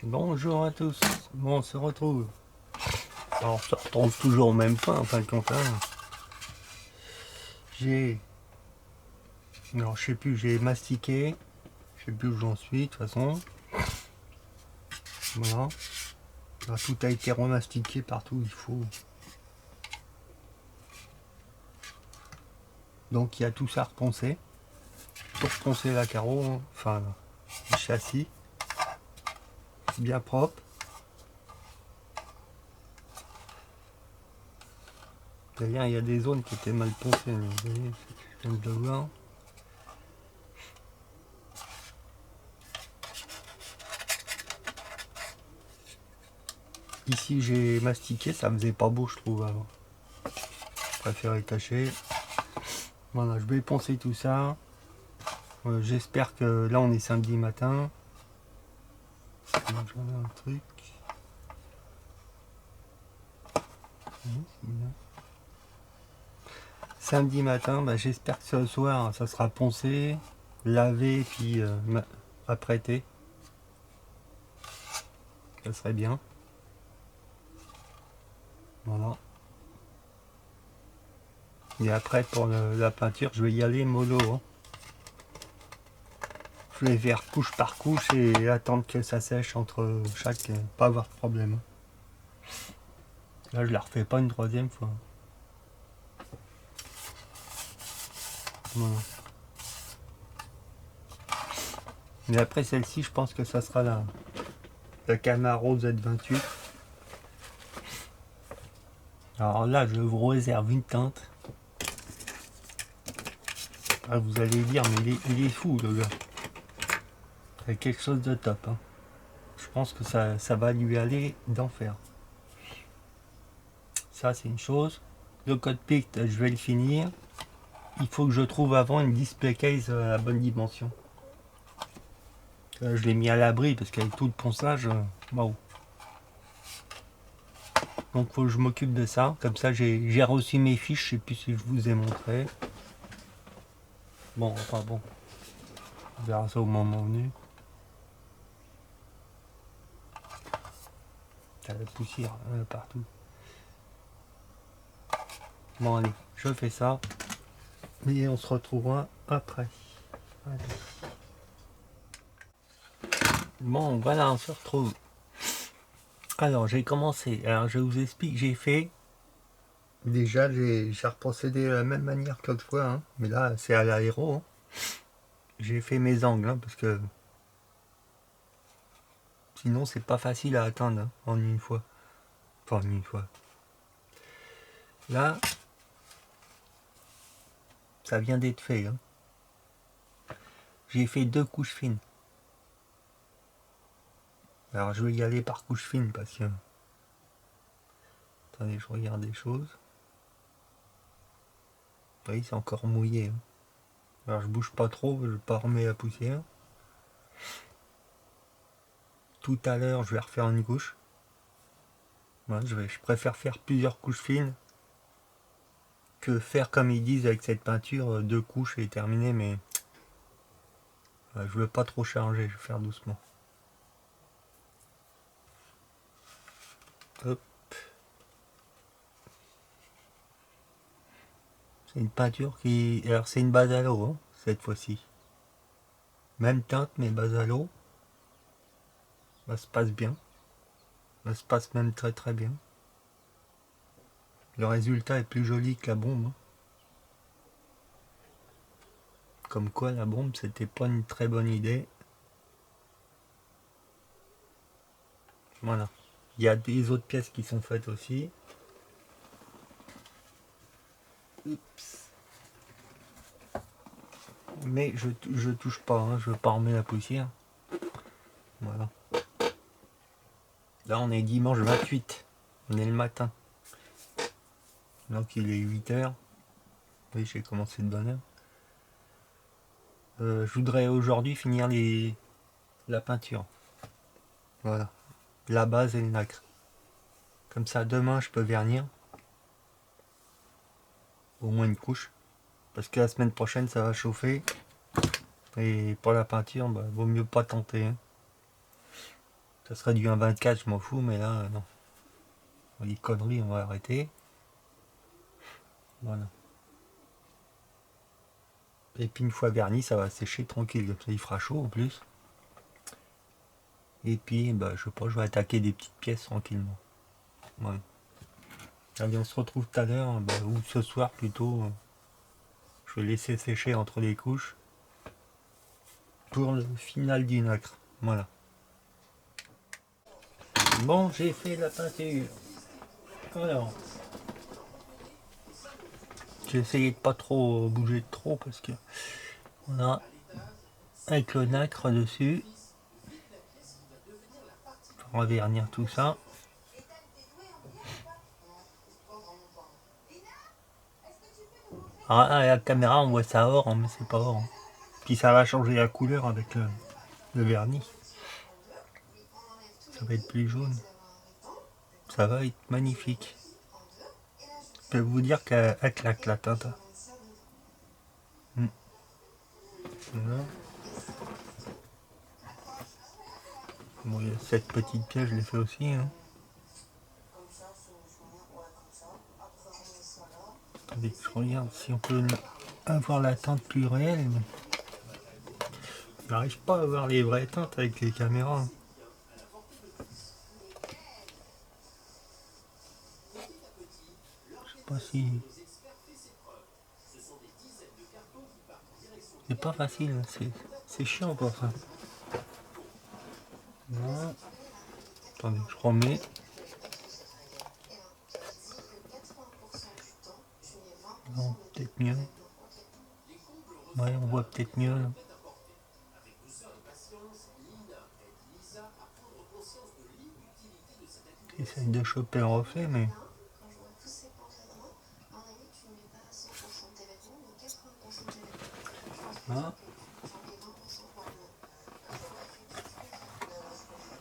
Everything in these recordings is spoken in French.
Bonjour à tous, bon on se retrouve. Alors on se retrouve toujours au même point en fin de compte. Hein. Alors je sais plus, j'ai mastiqué, je sais plus où j'en suis de toute façon. Voilà. Alors, tout a été remastiqué partout où il faut. Donc il y a tout ça à reponcer. Pour reponcer la carreau, hein. Enfin le châssis. C'est bien propre. D'ailleurs il y a des zones qui étaient mal poncées, vous voyez, je viens de le voir. Ici j'ai mastiqué, ça faisait pas beau je trouve avant. Je préfère les cacher. Voilà, je vais poncer tout ça. J'espère que là on est samedi matin. Un truc. Samedi matin, bah, j'espère que ce soir ça sera poncé, lavé puis apprêté. Ça serait bien. Voilà. Et après pour la peinture, je vais y aller mollo. Hein. Je vais faire couche par couche et attendre que ça sèche entre chaque, pas avoir de problème. Là je la refais pas une troisième fois. Voilà. Mais après celle-ci, je pense que ça sera la Camaro Z28. Alors là, je vous réserve une teinte. Ah, vous allez dire, mais il est fou le gars. C'est quelque chose de top. Hein. Je pense que ça va lui aller d'enfer. Ça, c'est une chose. Le cockpit, je vais le finir. Il faut que je trouve avant une display case à la bonne dimension. Je l'ai mis à l'abri parce qu'avec tout le ponçage, waouh. Donc faut que je m'occupe de ça. Comme ça, j'ai reçu mes fiches. Je sais plus si je vous ai montré. Bon, enfin bon. On verra ça au moment venu. T'as la poussière partout. Bon allez, je fais ça. Et on se retrouvera après. Allez. Bon, voilà, on se retrouve. Alors, j'ai commencé. Alors, je vous explique, j'ai fait. Déjà, j'ai reprocédé de la même manière que l'autre fois. Hein. Mais là, c'est à l'aéro. Hein. J'ai fait mes angles. Hein, parce que sinon, c'est pas facile à atteindre hein, en une fois. Enfin, en une fois. Là, ça vient d'être fait. Hein. J'ai fait 2 couches fines. Alors, je vais y aller par couche fine parce que. Attendez, je regarde des choses. Oui, c'est encore mouillé. Hein. Alors, je bouge pas trop, je vais pas remettre la poussière. Tout à l'heure, je vais refaire une couche. Ouais, je préfère faire plusieurs couches fines que faire comme ils disent avec cette peinture, 2 couches et terminé, mais ouais, je veux pas trop charger, je vais faire doucement. Hop. C'est une peinture qui... Alors c'est une base à l'eau, hein, cette fois-ci. Même teinte, mais base à l'eau. Ça se passe bien. Ça se passe même très très bien. Le résultat est plus joli que la bombe. Hein. Comme quoi la bombe, c'était pas une très bonne idée. Voilà. Il y a des autres pièces qui sont faites aussi. Oups. Mais je touche pas, hein, je veux pas remettre la poussière. Voilà. Là on est dimanche 28. On est le matin. Donc il est 8h. Oui, j'ai commencé de bonne heure. Je voudrais aujourd'hui finir la peinture. Voilà. La base et le nacre. Comme ça demain je peux vernir. Au moins une couche. Parce que la semaine prochaine ça va chauffer. Et pour la peinture, bah, vaut mieux pas tenter. Hein. Ça serait du 1,24, je m'en fous, mais là, non. Les conneries, on va arrêter. Voilà. Et puis une fois verni, ça va sécher tranquille, comme ça il fera chaud en plus. Et puis, bah, je sais pas, je vais attaquer des petites pièces tranquillement. Voilà. Allez, on se retrouve tout à l'heure, bah, ou ce soir plutôt. Je vais laisser sécher entre les couches pour le final du nacre. Voilà. Bon, j'ai fait la peinture. Alors, j'ai essayé de pas trop bouger de trop parce que voilà, avec le nacre dessus, on va vernir tout ça. Alors, à la caméra, on voit ça or, hein, mais c'est pas or. Hein. Puis ça va changer la couleur avec le vernis. Ça va être plus jaune. Ça va être magnifique. Je peux vous dire qu'elle claque la teinte. Voilà. Bon, il y a cette petite pièce, je l'ai fait aussi. Hein. Attendez, je regarde si on peut avoir la teinte plus réelle. Je n'arrive pas à avoir les vraies teintes avec les caméras. Je sais pas si... C'est pas facile, c'est chiant pour ça. Voilà. Attendez, je remets. Non, peut-être mieux. Ouais, on voit peut-être mieux. Là. J'essaie de choper le reflet, mais... Voilà.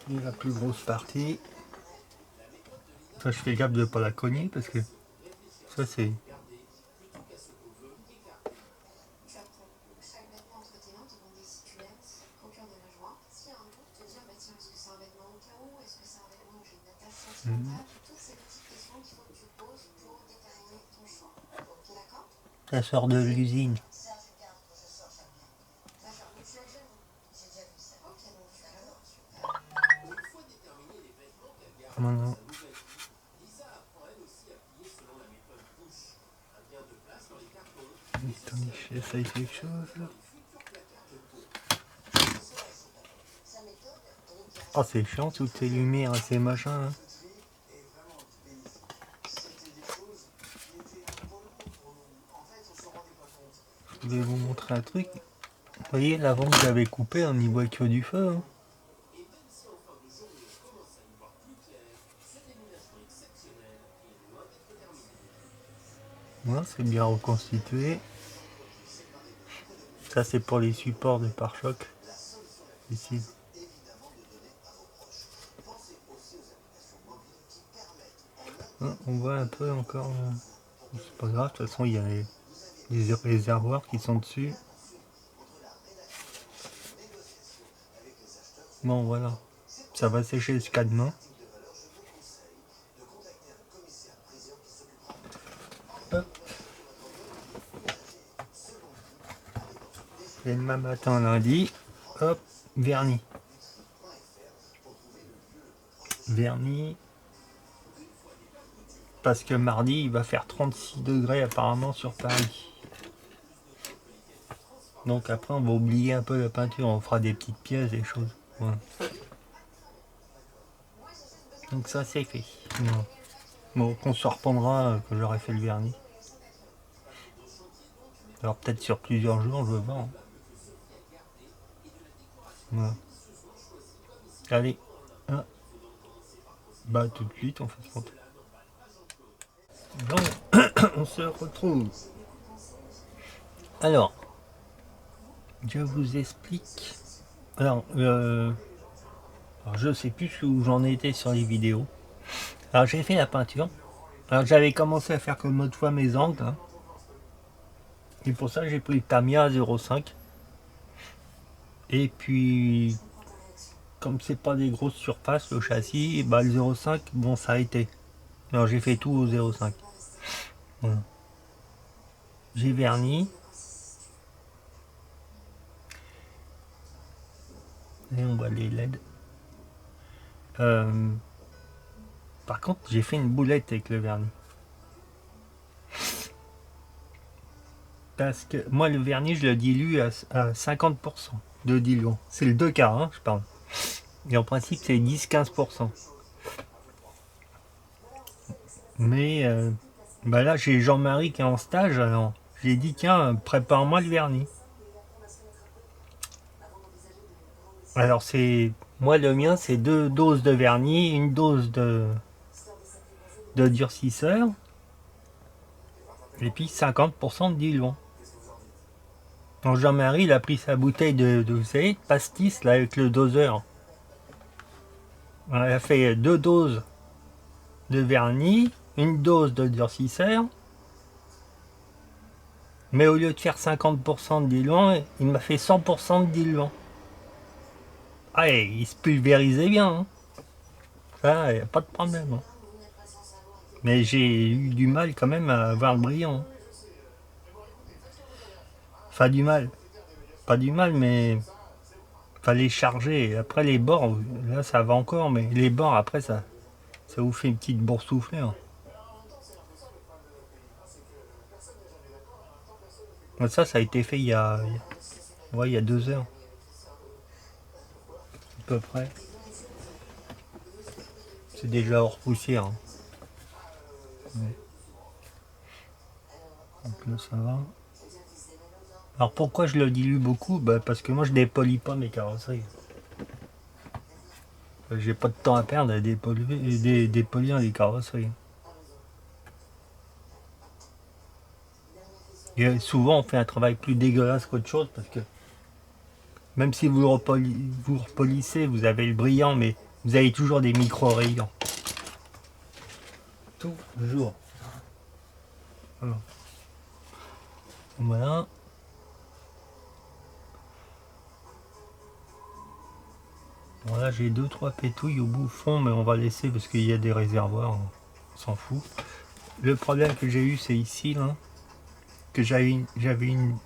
Et la plus grosse partie. Ça, je fais gaffe de ne pas la cogner parce que ça, c'est... Ça sort de l'usine. Maintenant. Attendez, j'essaye quelque chose. Oh, c'est chiant toutes ces lumières, ces machins. Hein. Je vais vous montrer un truc. Vous voyez, l'avant que j'avais coupé, on n'y voit que du feu. Hein. Voilà, c'est bien reconstitué. Ça, c'est pour les supports de pare-choc. Ici. On voit un peu encore. C'est pas grave, de toute façon, il y a les réservoirs qui sont dessus. Bon, voilà. Ça va sécher jusqu'à demain. Hop. Et demain matin, lundi, hop, vernis. Vernis. Parce que mardi, il va faire 36 degrés apparemment sur Paris. Donc après, on va oublier un peu la peinture. On fera des petites pièces, des choses. Voilà. Donc ça, c'est fait. Bon, on se reprendra quand j'aurai fait le vernis. Alors peut-être sur plusieurs jours, je veux voir. Hein. Voilà. Allez. Hein. Bah tout de suite, on fait ce compte. Bon, on se retrouve. Alors, je vous explique. Alors, je sais plus où j'en étais sur les vidéos. Alors j'ai fait la peinture. Alors j'avais commencé à faire comme l'autre fois mes angles. Hein. Et pour ça j'ai pris le Tamiya 0,5. Et puis comme c'est pas des grosses surfaces, le châssis, bah le 0,5, bon, ça a été. Alors j'ai fait tout au 0,5. Voilà. J'ai verni. Et on voit les LED. Par contre, j'ai fait une boulette avec le vernis. Parce que moi, le vernis, je le dilue à 50% de diluant. C'est le 2 quarts, hein, je parle. Et en principe, c'est 10-15%. Mais bah là, j'ai Jean-Marie qui est en stage, alors j'ai dit, tiens, prépare-moi le vernis. Alors c'est... Moi, le mien, c'est 2 doses de vernis, une dose de durcisseur, et puis 50% de diluant. Donc Jean-Marie, il a pris sa bouteille vous savez, de pastis, là, avec le doseur. Il a fait 2 doses de vernis, une dose de durcisseur, mais au lieu de faire 50% de diluant, il m'a fait 100% de diluant. Ah, et il se pulvérisait bien, hein. Ça, il n'y a pas de problème, hein. Mais j'ai eu du mal quand même à avoir le brillant, hein. Enfin, du mal. Pas du mal, mais fallait charger. Après, les bords, là, ça va encore, mais les bords, après, ça vous fait une petite boursouflure. Ça a été fait ouais, il y a 2 heures, à peu près. C'est déjà hors poussière, hein. Ouais. Donc là, ça va. Alors pourquoi je le dilue beaucoup? Bah, parce que moi, je dépolis pas mes carrosseries. J'ai pas de temps à perdre à dépolir les carrosseries. Et souvent, on fait un travail plus dégueulasse qu'autre chose parce que même si vous repolissez, vous avez le brillant, mais vous avez toujours des micro-rayons. Toujours. Voilà. Voilà. Voilà, j'ai 2-3 pétouilles au bout fond, mais on va laisser parce qu'il y a des réservoirs, on s'en fout. Le problème que j'ai eu, c'est ici, là, que j'avais une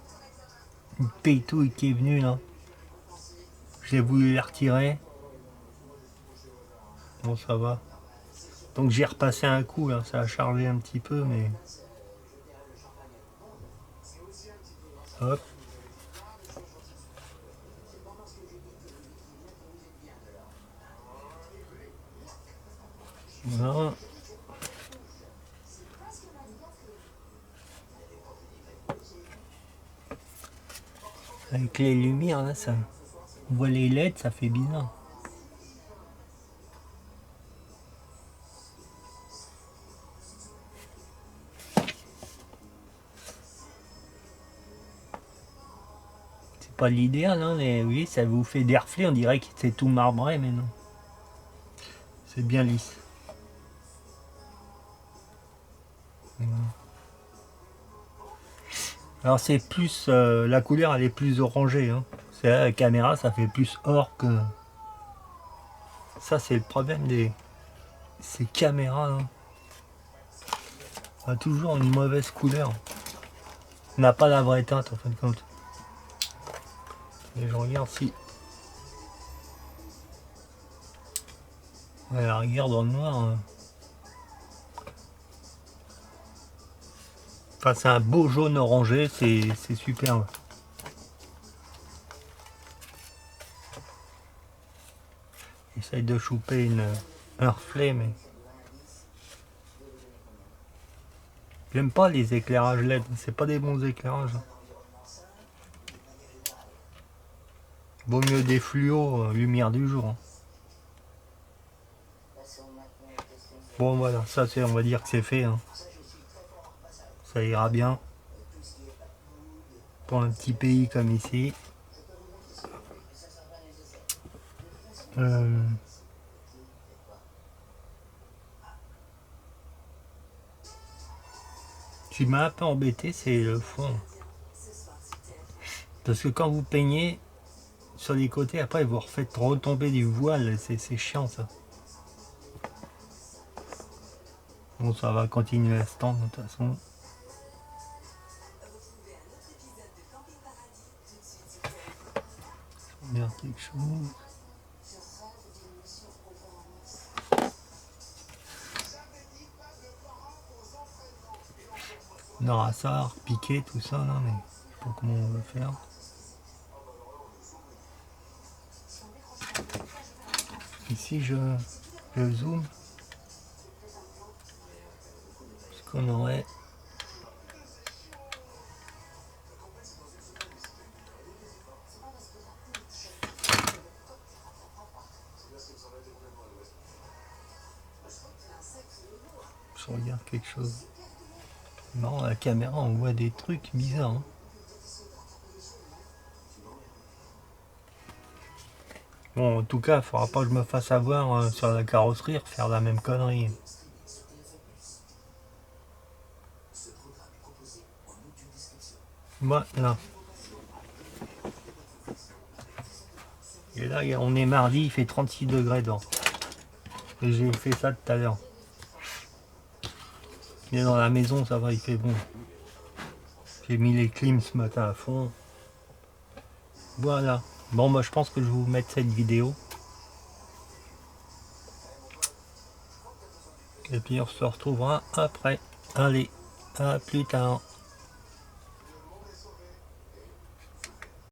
pétouille qui est venue, là. J'ai voulu la retirer. Bon, ça va. Donc j'ai repassé un coup, là, ça a chargé un petit peu, mais... Hop. Voilà. Avec les lumières, là, ça... On voit les LED, ça fait bizarre. C'est pas l'idéal, hein, mais oui, ça vous fait des reflets, on dirait que c'est tout marbré, mais non. C'est bien lisse. Voilà. Alors c'est plus... la couleur, elle est plus orangée, hein. C'est là, la caméra, ça fait plus or que... Ça, c'est le problème des... Ces caméras, hein. On a toujours une mauvaise couleur. On n'a pas la vraie teinte, en fin de compte. Et je regarde si... Ouais, la rigueur dans le noir... hein. Enfin, c'est un beau jaune orangé, c'est superbe. J'essaye de choper un reflet, mais... J'aime pas les éclairages LED, c'est pas des bons éclairages. Vaut mieux des fluos, lumière du jour, hein. Bon voilà, ça c'est, on va dire que c'est fait, hein. Ça ira bien. Pour un petit pays comme ici. Ce qui m'a un peu embêté, c'est le fond. Parce que quand vous peignez, sur les côtés, après vous refaites retomber du voile, c'est chiant ça. Bon, ça va continuer à se tendre de toute façon. Bien quelque chose. On aura ça, repiquer tout ça là, mais je sais pas comment on va faire. Ici je zoome. Ce qu'on aurait. Je regarde quelque chose. Non, la caméra on voit des trucs bizarres. Hein. Bon, en tout cas, il faudra pas que je me fasse avoir sur la carrosserie, refaire la même connerie. Voilà. Et là, on est mardi, il fait 36 degrés dehors. Et j'ai fait ça tout à l'heure. Mais dans la maison, ça va, il fait bon. J'ai mis les clims ce matin à fond. Voilà. Bon, bah, je pense que je vais vous mettre cette vidéo. Et puis on se retrouvera après. Allez, à plus tard.